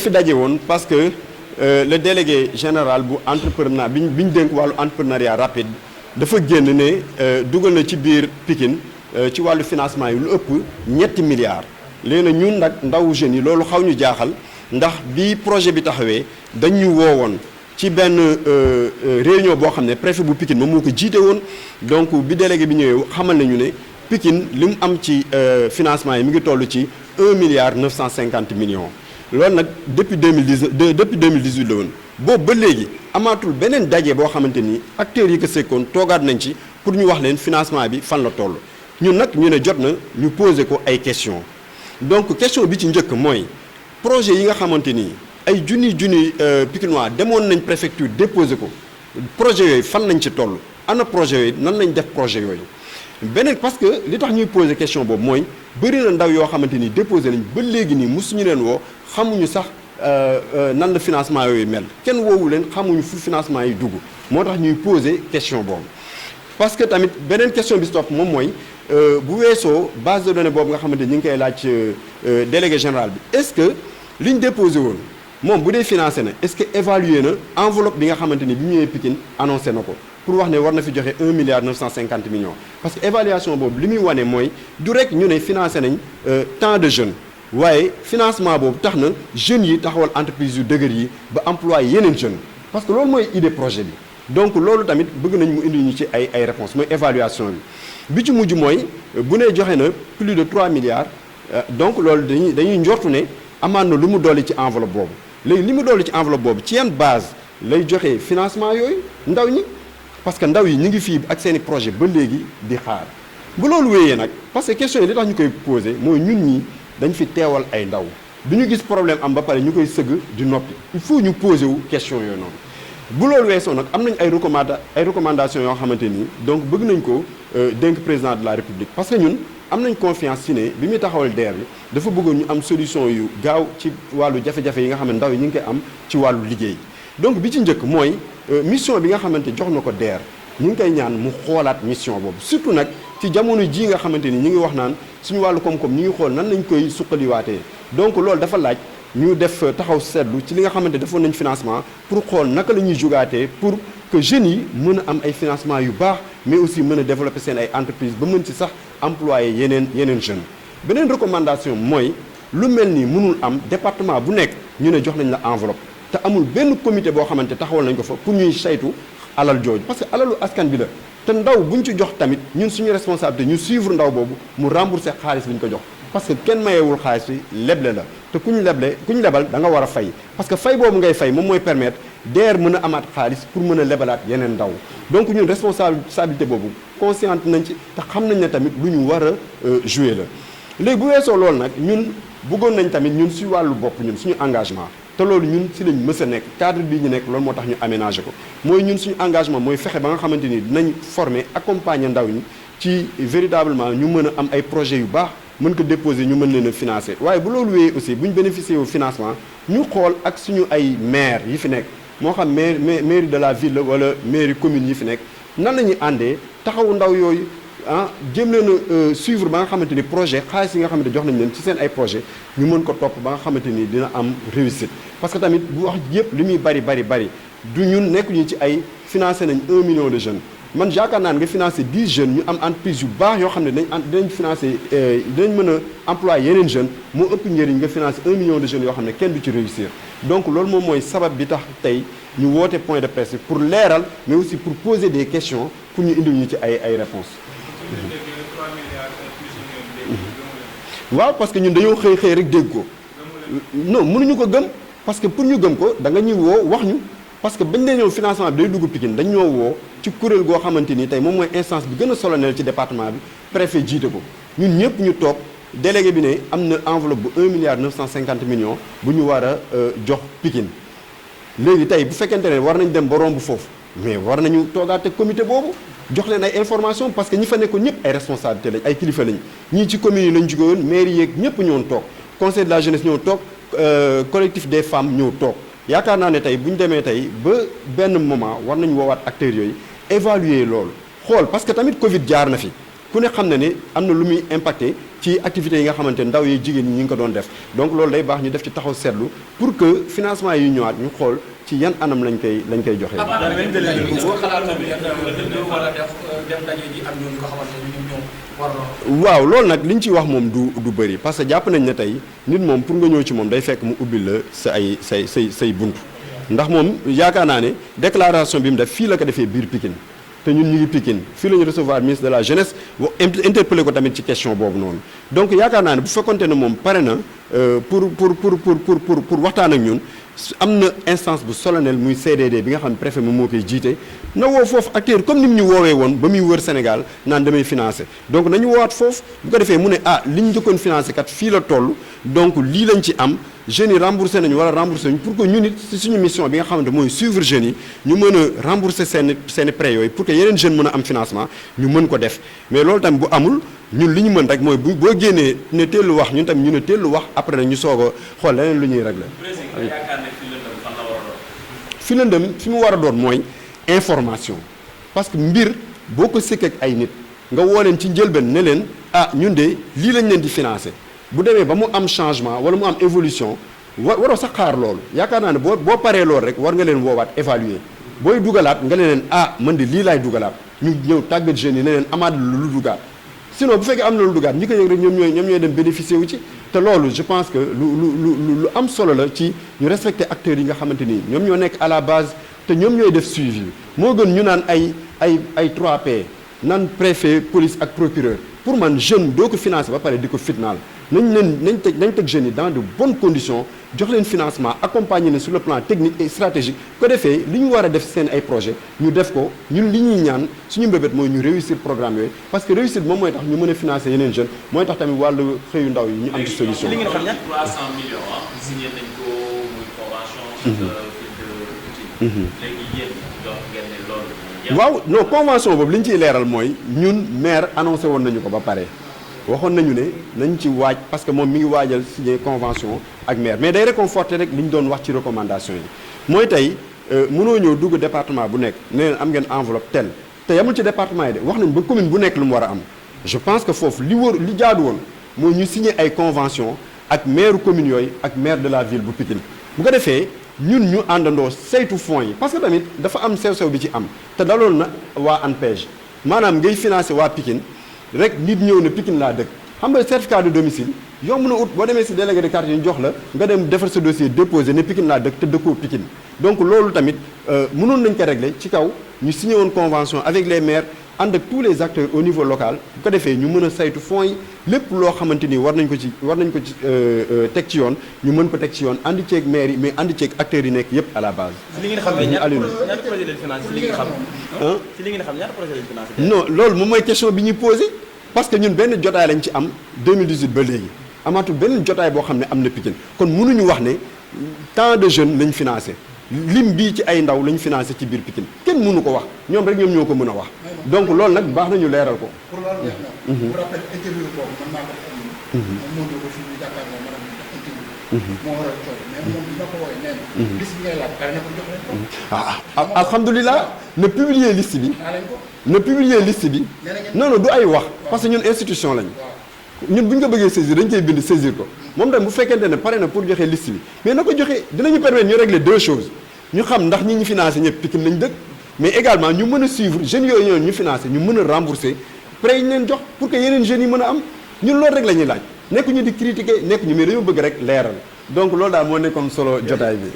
fi daje woon parce que le délégué général bu entrepreneur bi ñu dénk wàllu entrepreneuriat rapide dafa génn ne dugal na ci biir Pikine ci wàllu financement yi lu ëpp ñetti milliards. léegi nag ñun nag ndawu jeunes yi loolu xaw ñu jaaxal ndax bi projet bi taxawee dañ ñu woowoon ci benn réunion boo xam ne préfet bu Pikine moom moo ko jiite woon donc bi délégué bi ñëwee xamal nañu ne Pikine li mu am ci financement yi mi ngi toll ci 1 milliard 950 millions. loolu nag depuis 2018 la woon boobu ba léegi amaatul beneen daje boo xamante ni acteurs yi ko sekkoon toogaat nañ ci pour ñu wax leen financement bi fan la toll ñun nag ñu ne jot na ñu poser ko ay questions donc question bi ci njëkk mooy projet yi nga xamante ni ay junni Pikinois demoon nañ préfecture déposer ko projet yooyu fan lañ ci toll ana projet yooyu nan lañ def projet yooyu. beneen parce que li tax ñuy poser question boobu mooy bëri na ndaw yoo xamante ni déposé nañ ba léegi nii mosuñu leen woo xamuñu sax nan la financement yooyu mel kenn woowu leen xamuñu fu financement yi dugg moo tax ñuy poser question boobu. parce que tamit beneen question bi si topp moom mooy bu weesoo base de données boobu nga xamante ni ñu ngi koy laaj délégué général bi est-ce que li ñu déposé woon moom bu dee financé na est-ce que évalué na enveloppe bi nga xamante ni bi mu ñëwee Pikine annoncé na ko. pour wax ne war na fi joxe 1 milliard 950 millions parce que évaluation boobu li muy wane mooy du rek ñu ne financé nañ tant de jeunes waaye financement boobu tax na jeunes yi taxawal entreprise yu dëgër yi ba employé yeneen jeunes parce que loolu mooy idée projet bi donc loolu tamit bëgg nañ mu indi ñu ci ay réponses mooy évaluation bi ci mujj mooy bu ne joxe na plus de 3 milliards donc loolu dañuy njortu ne amaan na lu mu dolli ci enveloppe boobu léegi li mu dolli ci enveloppe boobu ci yan base lay joxe financement yooyu ndaw ñi. parce que ndaw yi ñu ngi fii ak seeni projet ba léegi di xaar bu loolu wéyee nag parce que question yi li tax ñu koy posé mooy ñun ñi dañ fi teewal ay ndaw du ñu gis problème am ba pare ñu koy sëgg di noppi il faut ñu posé wu question yooyu noonu bu loolu weesoo nag am nañ ay recommandations yoo xamante ni donc bëgg nañ ko dénk président de la république parce que ñun am nañ confiance ci ne bi muy taxawal DER bi dafa bëggoon ñu am solution yu gaaw ci wàllu jafe-jafe yi nga xam ne ndaw yi ñu ngi koy am ci wàllu liggéey donc bi ci njëkk mooy mission bi nga xamante jox na ko DER ñu ngi koy ñaan mu xoolaat mission boobu surtout nag ci jamono ji nga xamante ni ñu ngi wax naan suñu wàllu koom-koom ñu ngi xool nan lañ koy suqaliwaatee donc loolu dafa laaj ñu def taxaw seetlu ci li nga xamante defoon nañ financement pour xool naka la ñuy jugaatee pour que jeunes yi mën a am ay financement yu baax mais aussi mën a développer seen ay entreprise ba mën ci sax employé yeneen jeunes. beneen recommandation mooy lu mel ni mënul am département bu nekk ñu ne jox nañ la enveloppe. te amul benn comité boo xamante taxawal nañ ko fa pour ñuy saytu alal jooju parce que alalu askan bi la te ndaw buñ ci jox tamit ñun suñu responsabilité ñu suivre ndaw boobu mu rembourser xaalis bi ñu ko jox parce que kenn mayewul xaalis bi leble la te ku ñu lebal da nga war a fay parce que fay boobu ngay fay moom mooy permettre DER mën a amaat xaalis pour mën a lebalaat yeneen ndaw donc ñun responsabilité boobu consciente nañ ci te xam nañ ne tamit lu ñu war a jouer la léegi bu weesoo loolu nag ñun bëggoon nañ tamit ñun suñu wàllu bopp ñun suñu engagement te loolu ñun si lañ mës a nekk cadre bii ñu nekk loolu moo tax ñu aménagé ko mooy ñun suñu engagement mooy fexe ba nga xamante ni dinañ former accompagner ndaw ñi ci véritablement ñu mën a am ay projets yu baax mën ko déposer ñu mën leen a financer waaye bu loolu wéyee aussi bu ñu bénéficier wu financement ñu xool ak suñu ay maire yi fi nekk moo xam mairie de la ville wala mairie commune yi fi nekk nan la ñuy àndee taxawu ndaw yooyu jéem leen a suivre ba nga xamante ni projet xaalis yi nga xamante jox nañ leen ci seen ay projet ñu mën ko topp ba nga xamante ni dina am réussite parce que tamit bu wax yëpp li muy bari du ñun nekk ñu ci ay financé nañ 1 million de jeunes man yaakaar naa nga financé 10 jeunes ñu am entreprise yu baax yoo xam ne dinañ financé dinañ mën a employé yeneen jeunes moo ëpp njëriñ nga financé 1 million de jeunes yoo xam ne kenn du ci réussir donc loolu moom mooy sabab bi tax tey ñu woote point de presse pour leeral mais aussi pour poser des questions pour ñu indil ñu ci ay réponses waaw parce que ñun dañoo xëy rek dégg ko non mënuñu ko gëm parce que pour ñu gëm ko da nga ñuy woo wax ñu parce que bañ lee ñëw financement bi day dugg Pikine dañ ñoo woo ci kuréel goo xamante ni tey moom mooy instance bi gën a solennel ci département bi préfet jiite ko ñun ñëpp ñu toog délégué bi ne am na enveloppe bu 1 milliard 950 millions bu ñu war a jox Pikine léegi tey bu fekkente ne war nañ dem ba romb foofu mais war nañu toogaate comité boobu jox leen ay information parce que ñi fa nekkoon ñëpp ay responsabilité lañ ay kilifa lañ ñii ci communes yi lañ jóge woon mairie yeeg ñëpp ñëwoon toog conseil de la jeunesse ñëw toog collectif des femmes ñëw toog yaakaar naa ne tey bu ñu demee tey ba benn moment war nañu woowaat acteurs yooyu évaluer loolu xool parce que tamit Covid jaar na fi ku ne xam na ne am na lu muy impacté ci activités yi nga xamante ndaw yi jigéen ñi ngi ko doon def donc loolu day baax ñu def ci taxaw seetlu pour que financement yi ñëwaat ñu xool ci yan anam lañ koy joxe. waaw loolu nag li ñu ciy wax moom du bëri parce que jàpp nañ ne tey nit moom pour nga ñëw ci moom day fekk mu ubbil la say bunt ndax moom yaakaar naa ne déclaration bi mu def fii la ko defee biir Pikine te ñun ñu ngi Pikine fii la ñu recevoir ministre de la jeunesse interpellé ko tamit ci question boobu noonu donc yaakaar naa ne bu fekkonte ne moom pare na pour waxtaan ak ñun am na instance bu solennel muy CDD bi nga xam ne préfet moom moo koy jiite na woo foofu acteur comme ni mu ñu woowee woon ba muy wër Sénégal naan damay financé donc nañu woowaat foofu bu ko defee mu ne li ñu njëkkoon financé kat fii la toll donc lii lañ ci am jeunes yi remboursé nañu wala remboursé nañu pour que ñun it si suñu mission bi nga xamante mooy suivre jeunes yi ñu mën a rembourser seen prêts yooyu pour que yeneen jeunes mën a am financement ñu mën ko def mais loolu tamit bu amul ñun li ñu mën rek mooy boo génnee ne teelu wax ñun tamit ñu ne teelu wax après nag ñu soog a xool leneen lu ñuy régler. fi lëndëm fi mu war a doon mooy information parce que mbir boo ko sëkk ak ay nit nga woo leen ci njëlbeen ne leen ñun de lii lañ leen di financé bu demee ba mu am changement wala mu am évolution waroo sax xaar loolu yaakaar naa ne boo paree loolu rek war nga leen woowaat évaluer booy dugalaat nga ne leen man de lii laay dugalaat ñu ñëw tàggat jeunes yi ne leen amaat lu dugaat sinon bu fekkee am na lu dugaat ñi ko yëg rek ñoom ñooy dem bénéficier wu ci te loolu je pense que lu am solo la ci ñu respecter acteurs yi nga xamante ni ñoom ñoo nekk à la base te ñoom ñooy def suivi moo gën ñu naan ay 3P naan préfet police ak procureur pour man jeune doo ko financer ba pare di ko fitnaal nañ teg jeunes yi dans de bonnes conditions jox leen financement accompagner leen sur le plan technique et stratégique ko defee li ñu war a def seen ay projet ñu def ko ñun li ñuy ñaan suñu mbébét mooy ñu réussir programme yooyu parce que réussir moom mooy tax ñu mën a financer yeneen jeunes mooy tax tamit wàllu xëyu ndaw yi ñu am ci solution. li ngeen xam ñaar 300 millions signé nañ ko muy convention. léegi yéen jox ngeen ne loolu. waaw non convention boobu li ñu ciy leeral mooy ñun maire annoncé woon nañu ko ba pare. waxoon nañu ne nañ ci waaj parce que moom mi ngi waajal signé convention ak maire mais day réconforter rek li ñu doon wax ci recommandation yi mooy tey mënoo ñëw dugg département bu nekk ne leen am ngeen enveloppe tel te yamul ci département yi de wax nañ ba commune bu nekk lu mu war a am je pense que foofu li jaadu woon mooy ñu signé ay convention ak maire commune yooyu ak maire de la ville bu Pikine bu ko defee ñun ñu àndandoo saytu fonds yi parce que tamit dafa am sew-sew bi ci am te daloon na waa ANPEJ maanaam ngay financé waa Pikine rek nit ñëw na Pikine laa dëkk xam nga certificat de domicile yomb na ut boo demee si délégué de quartier ñu jox la nga dem defar sa dossier déposé ne Pikine laa dëkk te dëkkoo Pikine donc loolu tamit mënoon nañ ko régler ci kaw ñu signé woon convention avec les maires ànd ak tous les acteurs au niveau local bu ko defee ñu mën a saytu fonds yi lépp loo xamante ni war nañ ko ci teg ci yoon ñu mën ko teg ci yoon ànd ceeg maires yi mais ànd ceeg acteurs yi nekk yëpp à la base. li ngeen xam ne ñaata projet lañ financé ci li ngeen xam. ci li ngeen xam ñaata projet lañ financé. non loolu moom mooy question bi ñuy posé parce que ñun benn jotaay lañ ci am 2018 ba léegi amaatul benn jotaay boo xam ne am na Pikine kon mënuñu wax ne tant de jeunes lañ financé lim bii ci ay ndaw lañ financé ci biir Pikine kenn mënu ko wax ñoom rek ñoom ñoo ko mën a wax donc loolu nag baax nañu leeral ko. pour loolu leer na. pour rappel interview boobu man maa ko xam. moom moo ko fi ñu jàkkaarloo ma dem interview. moo waral coono mais moom bi ma ko woowee nee na. liste bi ngay laaj pare na ko jox leen ko. alhamdulilah na publier liste bi. naa leen ko. na publier liste bi. non non du ay wax parce que ñun institution lañ. ñun bu ñu ko bëggee saisir dañ koy bind saisir ko moom tam bu fekkente ne pare na pour joxe liste bi mais na ko joxe dinañu permettre ñu régler deux choses ñu xam ndax ñi ñu financé ñëpp Pikine lañ dëkk mais également ñu mën a suivre jeunes yooyu ñoon ñu financé ñu mën a rembourser prêt yi ñu leen jox pour que yeneen jeunes yi mën a am ñun loolu rek la ñuy laaj nekk ñu di critiquer nekk ñu mais dañoo bëgg rek leeral donc loolu daal moo nekkoon solo jotaay bi